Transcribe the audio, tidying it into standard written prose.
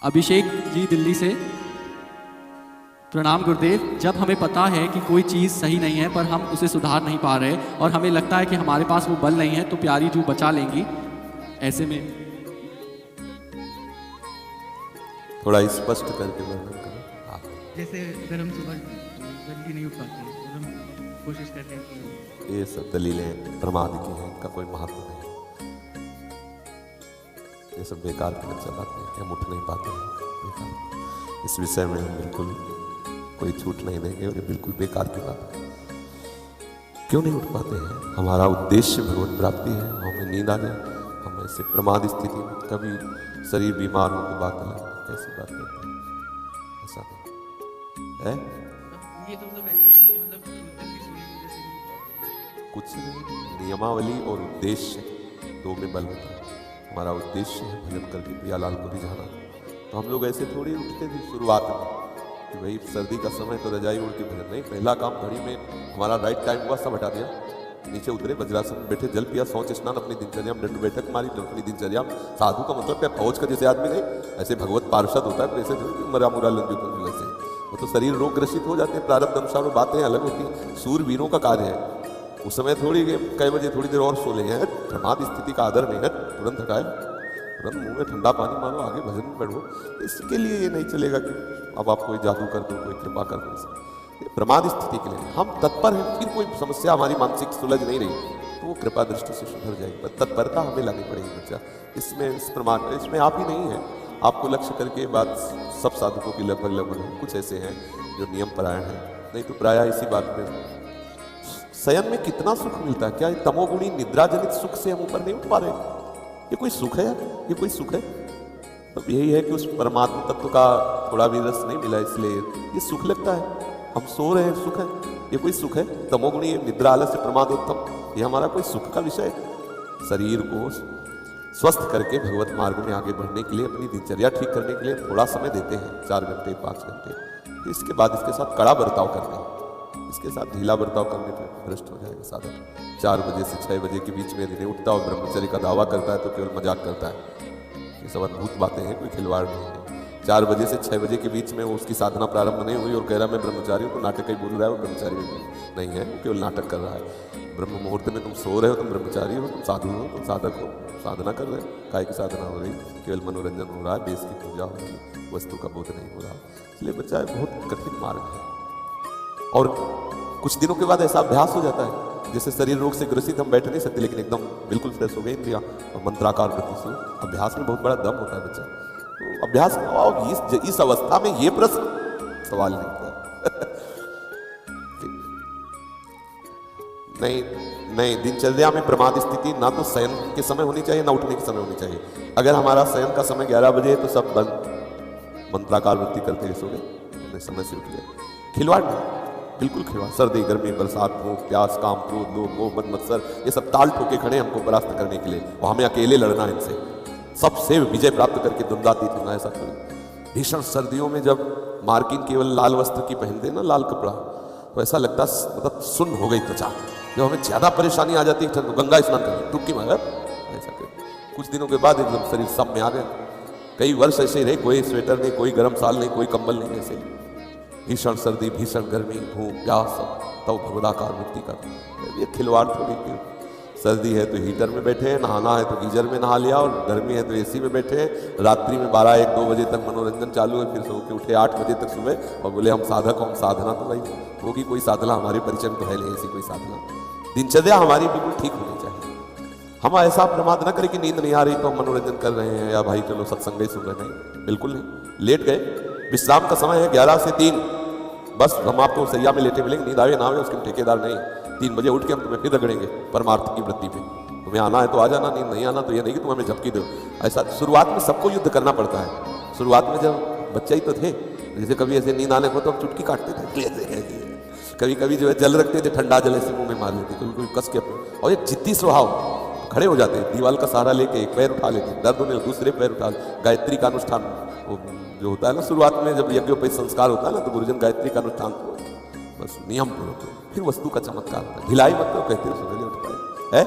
अभिषेक जी दिल्ली से। प्रणाम गुरुदेव। जब हमें पता है कि कोई चीज़ सही नहीं है पर हम उसे सुधार नहीं पा रहे और हमें लगता है कि हमारे पास वो बल नहीं है तो प्यारी जू बचा लेंगी, ऐसे में थोड़ा स्पष्ट करके वर्णन करो। जैसे अगर हम सुबह जल्दी नहीं उठ पाते और हम कोशिश करते हैं कि ये सब दलीलें प्रमाद की हैं, इनका कोई महत्व नहीं। ये सब बेकार की बातें हैं कि हम उठ नहीं पाते हैं, बेकार। इस विषय में हम बिल्कुल कोई छूट नहीं देंगे और ये बिल्कुल बेकार की बात है। क्यों नहीं उठ पाते हैं? हमारा उद्देश्य भगवत प्राप्ति है। हमें नींद आ जाए, हम ऐसे प्रमाद स्थिति में कभी शरीर बीमार हो तो बात अलग, कैसी बात करते हैं? ऐसा नहीं है। ये तो मतलब ऐसा होता है कि मतलब जल्दी सोने की वजह से कुछ नहीं, नियमावली और उद्देश्य दो में बल होता है। हमारा उद्देश्य है भजन करके प्रियालाल को रिझाना। तो हम लोग ऐसे थोड़ी उठते थे शुरुआत में कि भाई सर्दी का समय तो रजाई उड़ के भजन नहीं। पहला काम घड़ी में हमारा राइट टाइम हुआ, सब हटा दिया, नीचे उतरे, वज्रासन में बैठे, जल पिया, शौच स्नान, अपनी दिनचर्या में दंड बैठक मारी, अपनी दिनचर्या में। साधु का मतलब क्या? फौज का जैसे आदमी नहीं, ऐसे भगवत पार्षद होता है, ऐसे मरा मुरा लंजू वैसे वो तो शरीर रोग ग्रसित हो जाते हैं, प्रारब्ध अनुसार वो बातें अलग होती हैं। सूरवीरों का कार्य है उस समय थोड़ी कई बजे थोड़ी देर और सो ले हैं, प्रमाद स्थिति का आदर नहीं है, तुरंत हटाए, तुरंत मुंह में ठंडा पानी मारो, आगे भजन में बढ़ो। इसके लिए ये नहीं चलेगा कि अब आप कोई जादू कर दो, कोई कृपा कर दो। ये प्रमाद स्थिति के लिए हम तत्पर हैं। फिर कोई समस्या हमारी मानसिक सुलझ नहीं रही तो वो कृपा दृष्टि से सुधर जाएगी। तत्परता हमें लानी पड़ेगी बच्चा इसमें। इस प्रमाद इसमें आप ही नहीं है, आपको लक्ष्य करके बात सब साधकों की लगभग है। कुछ ऐसे हैं जो नियम परायण है, नहीं तो प्रायः इसी बात में। शयन में कितना सुख मिलता है, क्या तमोगुणी निद्रा जनित सुख से हम ऊपर नहीं उठ पा रहे? ये कोई सुख है? ये कोई सुख है? तो यही है कि उस परमात्मा तत्व का थोड़ा भी रस नहीं मिला, इसलिए ये सुख लगता है। हम सो रहे हैं, सुख है? ये कोई सुख है? तमोगुणी निद्रा आलस्य प्रमादोत्तम, ये हमारा कोई सुख का विषय है? शरीर को स्वस्थ करके भगवत मार्ग में आगे बढ़ने के लिए, अपनी दिनचर्या ठीक करने के लिए थोड़ा समय देते हैं, 4 घंटे 5 घंटे। इसके बाद इसके साथ कड़ा बर्ताव करते हैं। इसके साथ ढीला बर्ताव करने पर भ्रष्ट हो जाएगा साधक। 4 बजे से 6 बजे के बीच में यदि नहीं उठता और ब्रह्मचर्य का दावा करता है तो केवल मजाक करता है। ये सब अद्भुत बातें हैं, कोई खिलवाड़ नहीं है। 4 बजे से 6 बजे के बीच में वो उसकी साधना प्रारंभ नहीं हुई और कह रहा मैं ब्रह्मचारी हूँ, तो नाटक ही बोल रहा है, वो ब्रह्मचारी नहीं है, वो केवल नाटक कर रहा है। ब्रह्म मुहूर्त में तुम सो रहे हो, तुम ब्रह्मचारी हो, तुम साधु हो, तुम साधक हो, साधना कर रहे हो। काय की साधना हो रही, केवल मनोरंजन हो रहा है, बेस की पूजा हो रही है, वस्तु का बोध नहीं हो रहा। इसलिए बच्चा बहुत कठिन मार्ग है। और कुछ दिनों के बाद ऐसा अभ्यास हो जाता है जैसे शरीर रोग से ग्रसित हम बैठ नहीं सकते, लेकिन एकदम बिल्कुल फ्रेश हो गए इंद्रिया और मंत्राकार वृत्ति से। अभ्यास में बहुत बड़ा दम होता है बच्चा। तो अभ्यास और इस अवस्था में ये प्रश्न सवाल नहीं होता नहीं, दिनचर्या में प्रमाद स्थिति ना तो शयन के समय होनी चाहिए ना उठने के समय होनी चाहिए। अगर हमारा शयन का समय 11 बजे है तो सब बंद, मंत्राकार वृत्ति करते सो गए, समय से उठ गए। खिलवाड़ बिल्कुल खिलवाड़। सर्दी गर्मी बरसात भूख प्यास काम क्रोध लोभ मोह मद मत्सर, ये सब ताल ठोके खड़े हमको परास्त करने के लिए, और हमें अकेले लड़ना है इनसे। सबसे विजय प्राप्त करके द्वंद्वातीत होना है। सब भीषण सर्दियों में जब मार्किन केवल लाल वस्त्र की पहनते ना, लाल कपड़ा, तो ऐसा लगता मतलब सुन्न हो गई त्वचा। जब हमें ज्यादा परेशानी आ जाती है तो गंगा स्नान करें, डुबकी मार, ऐसा कर। कुछ दिनों के बाद एकदम शरीर सब में आ गया। कई वर्ष ऐसे ही रहे, कोई स्वेटर नहीं, कोई गर्म साल नहीं, कोई कंबल नहीं, ऐसे भीषण सर्दी भीषण गर्मी भूख प्यास, तब भगवदाकार वृत्ति का ये खिलवाड़ थोड़ी। सर्दी है तो हीटर में बैठे हैं, नहाना है तो गीजर में नहा लिया, और गर्मी है तो एसी में बैठे हैं। रात्रि में 12-1-2 बजे तक मनोरंजन चालू है, फिर सो के उठे 8 बजे तक सुबह और बोले हम साधक हम साधना। तो भाई होगी कोई साधना? हमारे परिचय में तो है नहीं ऐसी कोई साधना। दिनचर्या हमारी बिल्कुल ठीक होनी चाहिए। हम ऐसा प्रमाद न करें कि नींद नहीं आ रही तो हम मनोरंजन कर रहे हैं या भाई चलो सत्संग ही सुन रहे। नहीं, बिल्कुल नहीं। लेट गए, विश्राम का समय है 11 से 3, बस हम आपको सैया में लेटे मिलेंगे, नींद आवे ना आवे उसके ठेकेदार नहीं। 3 बजे उठ के हम तुम्हें फिर रगड़ेंगे परमार्थ की वृत्ति पे। तुम्हें आना है तो आ जाना, नींद नहीं आना तो ये नहीं कि तुम हमें झपकी दो। ऐसा शुरुआत में सबको युद्ध करना पड़ता है। शुरुआत में जब बच्चे ही तो थे, जैसे कभी ऐसे नींद आने को तो हम चुटकी काटते थे, कभी कभी जो है जल रखते थे, ठंडा जल ऐसे मुंह में मार लेते, कभी कभी कस के अपने। और एक जिद्दी स्वभाव, खड़े हो जाते हैं, दीवार का सहारा लेके एक पैर उठा लेते, दर्द होने दूसरे पैर उठा। गायत्री का अनुष्ठान जो होता है ना, शुरुआत में जब यज्ञोपवीत संस्कार होता है ना, तो गुरुजन गायत्री का अनुष्ठान बस नियम पूर्वक, फिर वस्तु का चमत्कार होता है। ढिलाई मत तो कहते हैं सुबह उठ पाए है।